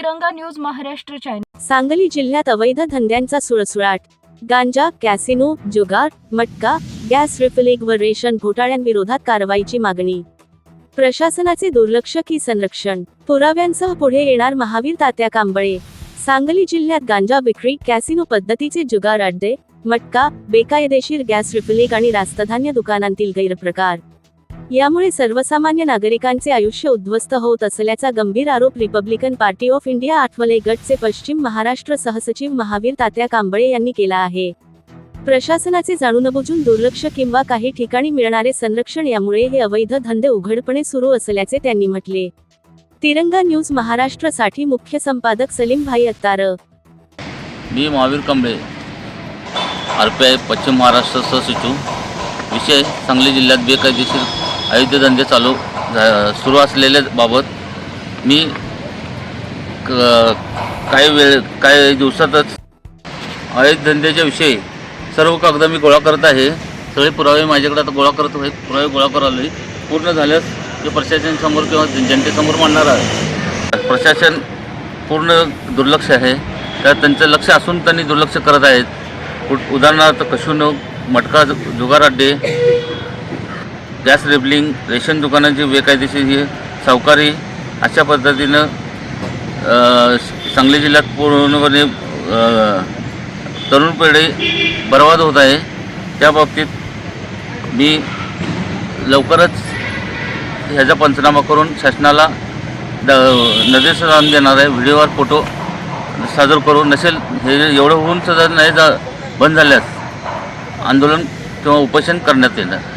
तिरंगा news Maharashtra channel. Sangli जिल्ह्यात अवैध धंद्यांचा सुळसुळाट। गांजा, कॅसिनो, जुगार, मटका, गॅस रिफिलिंग व रेशन घोटाळ्यांविरोधात कारवाईची मागणी। प्रशासनाचे दुर्लक्ष की संरक्षण? पुराव्यांसह पुढे येणार महावीर तात्या कांबळे। सांगली जिल्ह्यात गांजा विक्री, कॅसिनो पद्धतीचे जुगार अड्डे, मटका, बेकायदेशीर गॅस रिफिलिंग आणि रास्तधान्य दुकानांतील गैरप्रकार यामुळे सर्वसामान्य नागरिकांचे आयुष्य उद्ध्वस्त होत असल्याचा गंभीर आरोप Republican Party of India Athawale गटचे पश्चिम महाराष्ट्र सहसचिव महावीर तात्या कांबळे यांनी केला आहे। प्रशासनाचे जाणूनबुजून दुर्लक्ष किंवा काही ठिकाणी मिळणारे संरक्षण यामुळे हे अवैध धंदे उघडपणे सुरू असल्याचे त्यांनी म्हटले। तिरंगा न्यूज महाराष्ट्र साठी मुख्य संपादक सलीम भाई अत्तार। मी महावीर कांबळे, RPI पश्चिम महाराष्ट्र सहसचिव। विषय सांगली जिल्ह्यात बेकायदेशीर अवैध धंदे सुरू असलेल्या बाबत मी काही दिवसातच अवैध धंद्याच्या विषयी सर्व कागद मी गोळा करत आहे। सगळे पुरावे माझ्याकडे आता गोळा करत आहे। पुरावे गोळा करायला पूर्ण झाल्यास ते प्रशासनासमोर किंवा जनतेसमोर मांडणार आहे। प्रशासन पूर्ण दुर्लक्ष आहे, तर त्यांचं लक्ष असून त्यांनी दुर्लक्ष करत आहेत। उदाहरणार्थ कॅसिनो, मटका, जुगार अड्डे, गॅस रिफिलिंग, रेशन दुकानांची बेकायदेशीर ही सावकारी अशा पद्धतीनं सांगली जिल्ह्यात पूर्णपणे तरुण पिढी बर्बाद होत आहे। त्या बाबतीत मी लवकरच ह्याचा पंचनामा करून शासनाला निर्देशन देणार आहे। व्हिडिओवर फोटो सादर करून नसेल हे एवढं होऊन सुद्धा नाही बंद झाल्यास आंदोलन किंवा उपोषण करण्यात येणार।